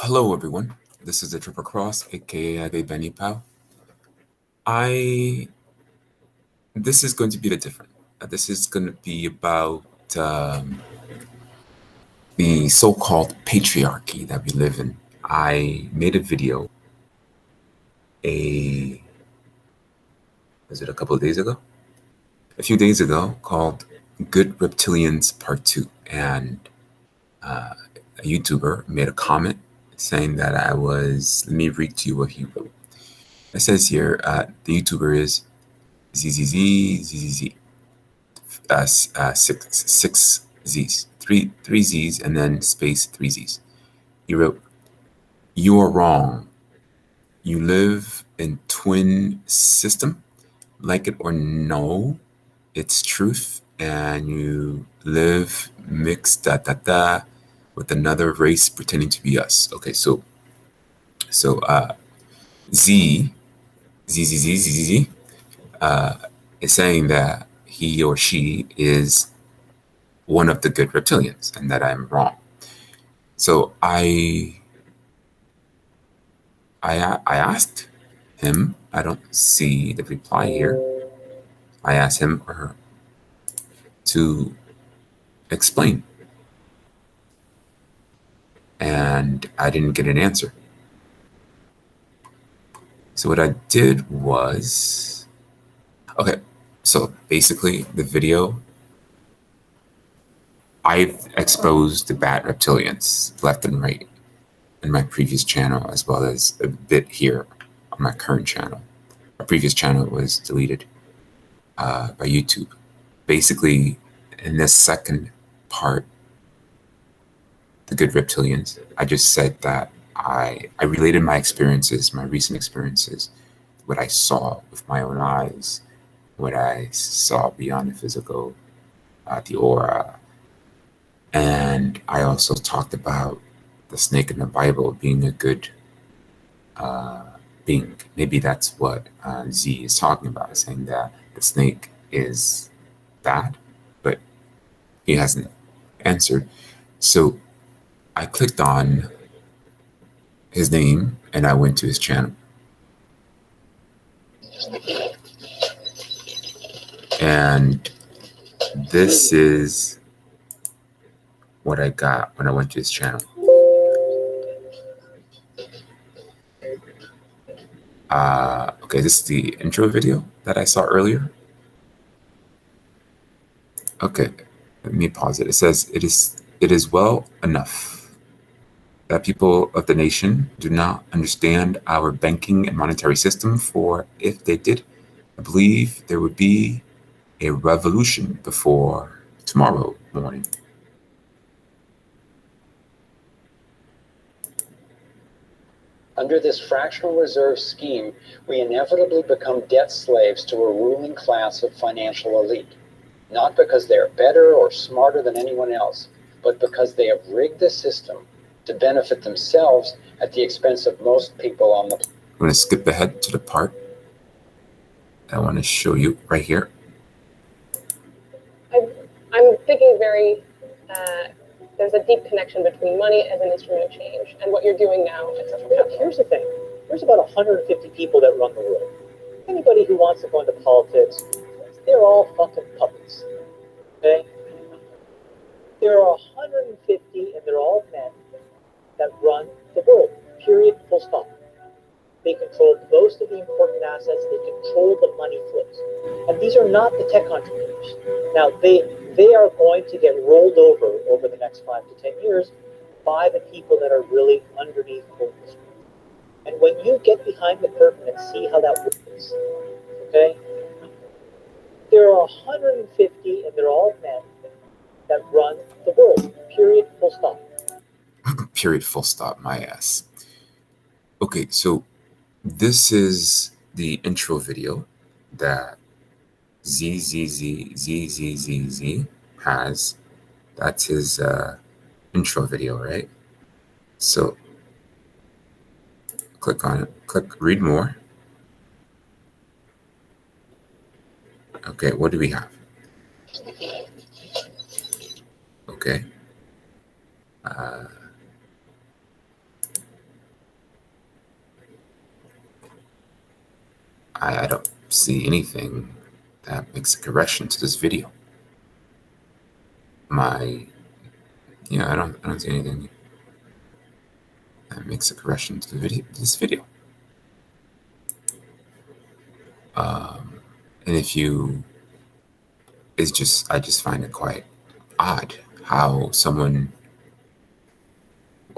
Hello, everyone. This is the Triple Cross, aka Ave Benny Pao. This is going to be the different. This is going to be about the so-called patriarchy that we live in. I made a video was it a couple of days ago? A few days ago, called "Good Reptilians Part 2," and a YouTuber made a comment saying that I was. Let me read to you what he wrote. It says here, the YouTuber is ZZZ, six Z's, three Z's, and then space three Z's. He wrote, "You are wrong. You live in twin system, like it or no, it's truth, and you live mixed with another race pretending to be us." Okay, so Z Z Z Z Z Z is saying that he or she is one of the good reptilians and that I'm wrong. So I asked him, I don't see the reply here. I asked him or her to explain. And I didn't get an answer. So what I did was, okay, so basically the video, I've exposed the bad reptilians left and right in my previous channel, as well as a bit here on my current channel. My previous channel was deleted by YouTube. Basically, in this second part, the good reptilians, I just said that I related my experiences, my recent experiences, what I saw with my own eyes, what I saw beyond the physical, the aura. And I also talked about the snake in the Bible being a good being. Maybe that's what Z is talking about, saying that the snake is bad, but he hasn't answered. So I clicked on his name and I went to his channel. And this is what I got when I went to his channel. Okay, this is the intro video that I saw earlier. Okay, let me pause it. It says, it is well enough that people of the nation do not understand our banking and monetary system, for if they did, I believe there would be a revolution before tomorrow morning. Under this fractional reserve scheme, we inevitably become debt slaves to a ruling class of financial elite, not because they are better or smarter than anyone else, but because they have rigged the system to benefit themselves at the expense of most people on the planet. I'm going to skip ahead to the part I want to show you right here. I'm thinking there's a deep connection between money as an instrument of change and what you're doing now, etc. Here's the thing. There's about 150 people that run the world. Anybody who wants to go into politics, they're all fucking puppets. Okay? There are 150, and they're all men that run the world. Period. Full stop. They control most of the important assets. They control the money flows. And these are not the tech entrepreneurs. Now, they are going to get rolled over the next 5 to 10 years by the people that are really underneath the screen. And when you get behind the curtain and see how that works, okay, there are 150, and they're all men that run the world. Period. Full stop. Period. Full stop. My ass. Okay, so this is the intro video that ZZZ has. That's his intro video, right? So click on it, click read more. Okay, what do we have? Okay. I don't see anything that makes a correction to this video. I don't see anything that makes a correction to this video. And I just find it quite odd how someone,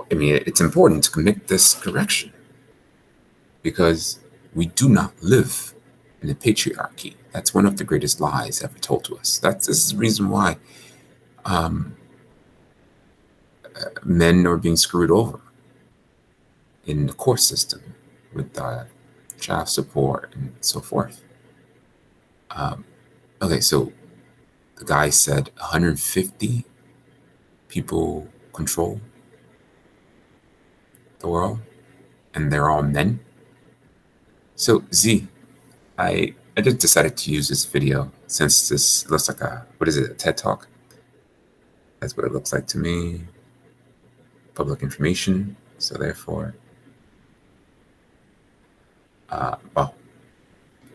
it's important to make this correction because we do not live in a patriarchy. That's one of the greatest lies ever told to us. This is the reason why men are being screwed over in the court system with child support and so forth. Okay, so the guy said 150 people control the world, and they're all men. So Z, I just decided to use this video since this looks like a TED Talk? That's what it looks like to me. Public information. So therefore, well,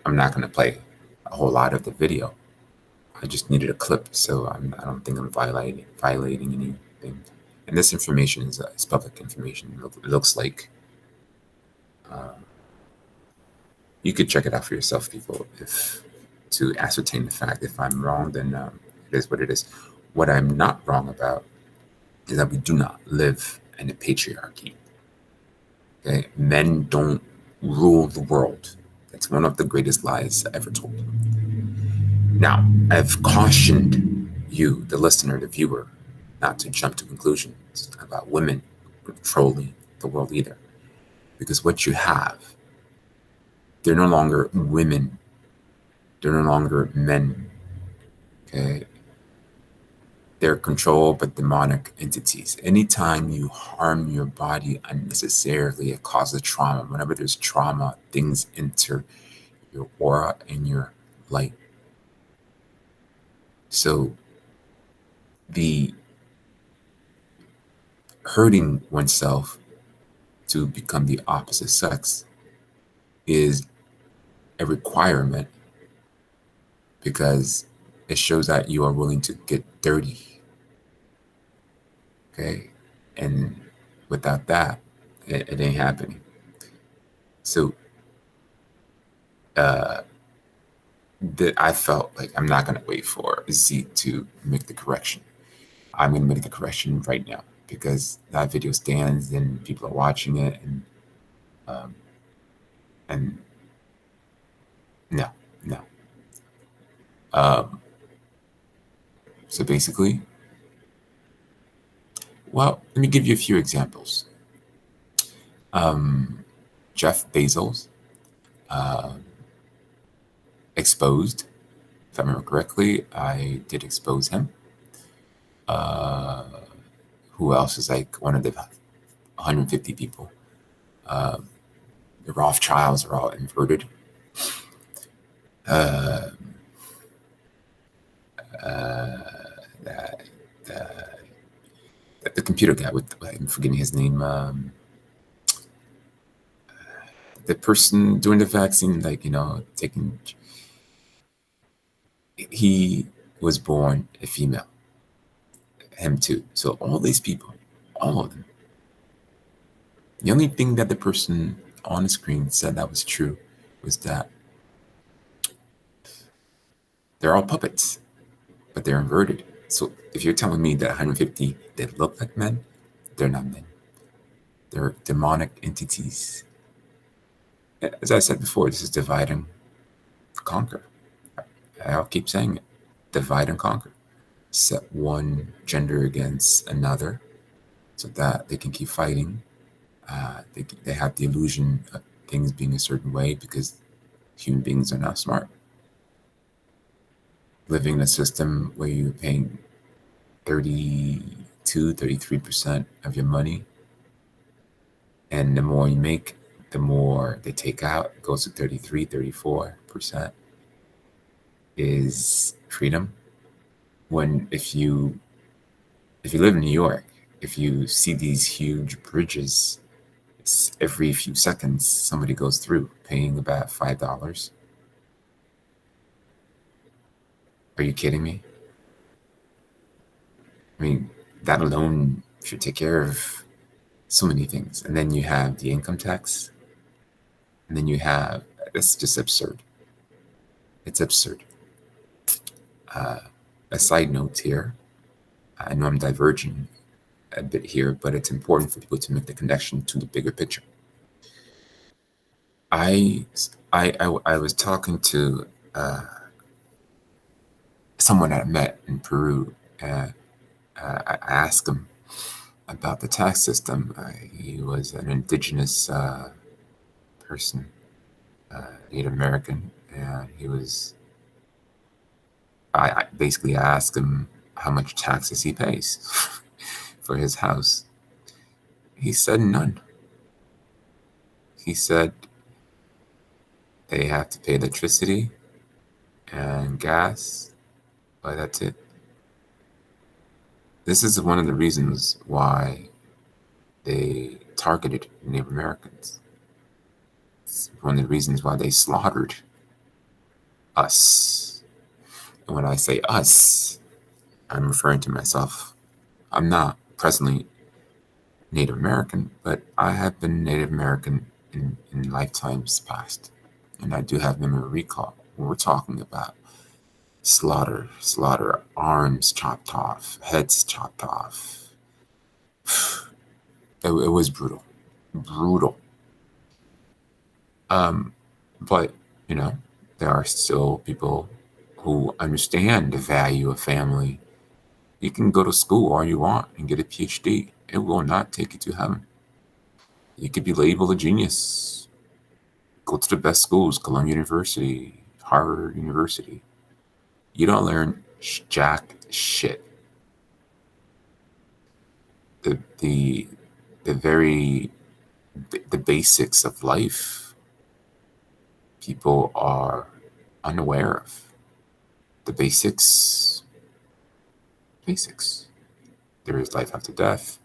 I'm not going to play a whole lot of the video. I just needed a clip, so I don't think I'm violating anything. And this information is public information. It looks like you could check it out for yourself, people, to ascertain the fact. If I'm wrong, then it is what it is. What I'm not wrong about is that we do not live in a patriarchy. Okay? Men don't rule the world. That's one of the greatest lies ever told. Now, I've cautioned you, the listener, the viewer, not to jump to conclusions about women controlling the world either. Because what you have, they're no longer women. They're no longer men. Okay? They're controlled by demonic entities. Anytime you harm your body unnecessarily, it causes trauma. Whenever there's trauma, things enter your aura and your light. So the hurting oneself to become the opposite sex is a requirement because it shows that you are willing to get dirty. Okay? And without that, it ain't happening. So I felt like I'm not going to wait for Z to make the correction. I'm going to make the correction right now because that video stands and people are watching it, and no. So basically, well, let me give you a few examples. Jeff Bezos, exposed. If I remember correctly, I did expose him. Who else is like one of the 150 people? The Rothschilds are all inverted. The computer guy with, I'm forgetting his name. The person doing the vaccine, taking. He was born a female. Him too. So all these people, all of them. The only thing that the person on the screen said that was true was that they're all puppets, but they're inverted. So if you're telling me that 150, they look like men, they're not men. They're demonic entities. As I said before, this is divide and conquer. I'll keep saying it. Divide and conquer. Set one gender against another so that they can keep fighting. They have the illusion of things being a certain way because human beings are not smart. Living in a system where you're paying 33% of your money, and the more you make, the more they take out. It goes to 34%, is freedom. If you live in New York, if you see these huge bridges, every few seconds somebody goes through paying about $5 Are you kidding me? I mean, that alone should take care of so many things. And then you have the income tax. And then you have, it's just absurd. It's absurd. A side note here, I know I'm diverging a bit here, but it's important for people to make the connection to the bigger picture. I was talking to someone I met in Peru, and I asked him about the tax system. He was an indigenous person, Native American, and I basically asked him how much taxes he pays for his house. He said none. He said they have to pay electricity and gas, but that's it. This is one of the reasons why they targeted Native Americans. It's one of the reasons why they slaughtered us. And when I say us, I'm referring to myself. I'm not presently Native American, but I have been Native American in lifetimes past. And I do have memory recall. When we're talking about slaughter, arms chopped off, heads chopped off. It was brutal. But, there are still people who understand the value of family. You can go to school all you want and get a PhD. It will not take you to heaven. You could be labeled a genius. Go to the best schools, Columbia University, Harvard University. You don't learn jack shit. The basics of life, people are unaware of. The basics. There is life after death.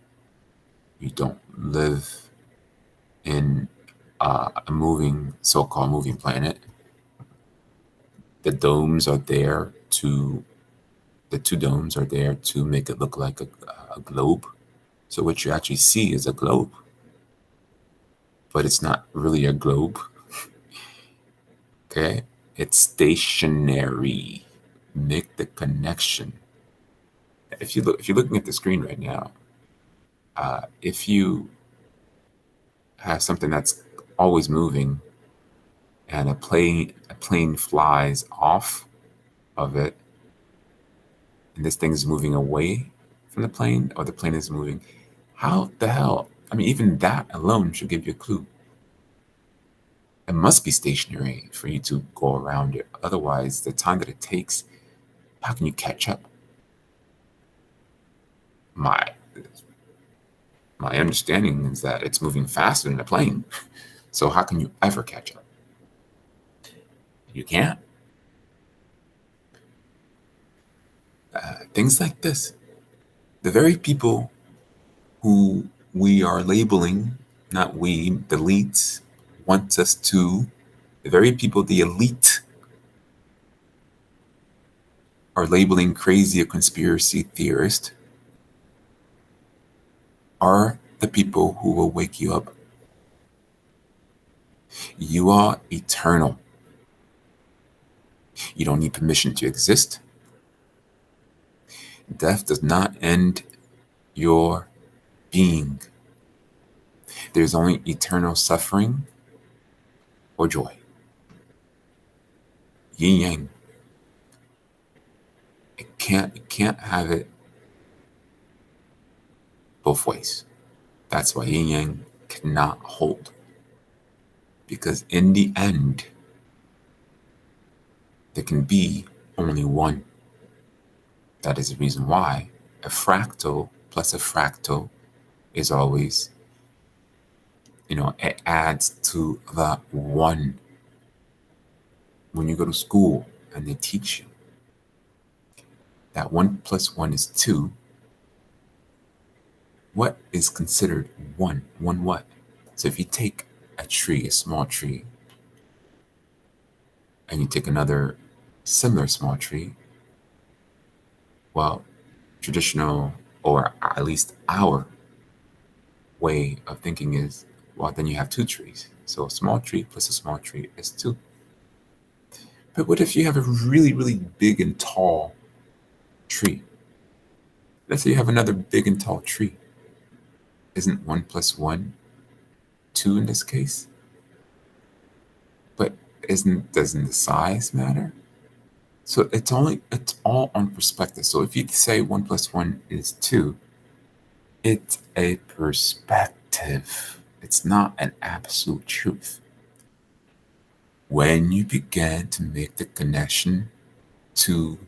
You don't live in a so-called moving planet. The two domes are there to make it look like a globe. So what you actually see is a globe, but it's not really a globe. Okay, it's stationary. Make the connection. If you're looking at the screen right now, if you have something that's always moving, and a plane flies off of it, and this thing is moving away from the plane, or the plane is moving, how the hell? I mean, even that alone should give you a clue. It must be stationary for you to go around it. Otherwise, the time that it takes, how can you catch up? My understanding is that it's moving faster than a plane. So how can you ever catch up? You can't. Things like this. The very people who we are labeling, not we, the elites, want us to, the very people the elite are labeling crazy or conspiracy theorist, are the people who will wake you up. You are eternal. You don't need permission to exist. Death does not end your being. There's only eternal suffering or joy. Yin yang. It can't have it both ways. That's why yin yang cannot hold. Because in the end, there can be only one. That is the reason why a fractal plus a fractal is always, it adds to the one. When you go to school and they teach you that 1 + 1 is 2, what is considered one? One what? So if you take a tree, a small tree, and you take another similar small tree, Well, traditional, or at least our way of thinking is, well, then you have two trees. So a small tree plus a small tree is two. But what if you have a really, really big and tall tree? Let's say you have another big and tall tree. Isn't 1 plus 1 2 in this case? But doesn't the size matter? So it's all on perspective. So if you say 1 plus 1 is 2, it's a perspective. It's not an absolute truth. When you begin to make the connection to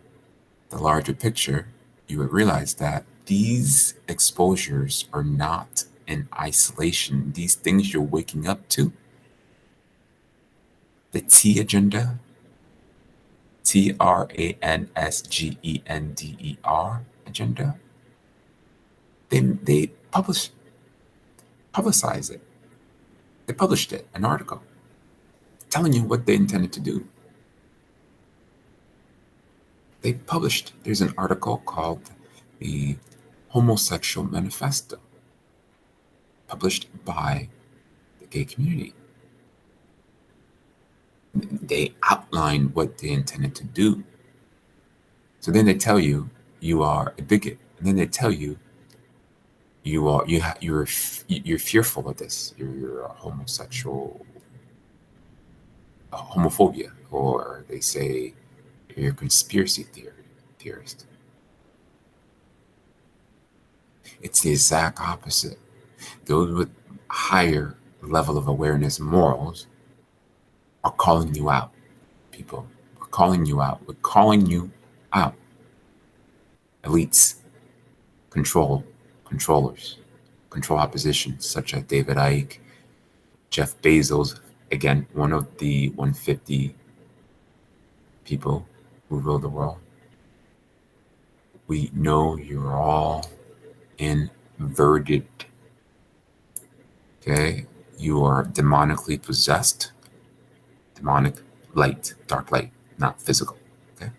the larger picture, you would realize that these exposures are not in isolation. These things you're waking up to, the T agenda, TRANSGENDER agenda, they publicize it. They published it, an article, telling you what they intended to do. There's an article called the Homosexual Manifesto, published by the gay community. They outline what they intended to do. So then they tell you you are a bigot, and then they tell you you're fearful of this. You're a homosexual, homophobia, or they say you're a conspiracy theorist. It's the exact opposite. Those with higher level of awareness, morals, are calling you out. People are calling you out. We're calling you out. Elites, controllers, control opposition, such as David Icke, Jeff Bezos, again, one of the 150 people who rule the world. We know you're all inverted. Okay? You are demonically possessed. Demonic light, dark light, not physical. Okay?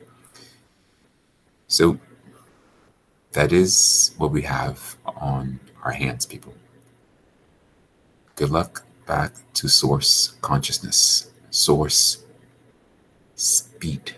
So that is what we have on our hands, people. Good luck back to source consciousness, source speed.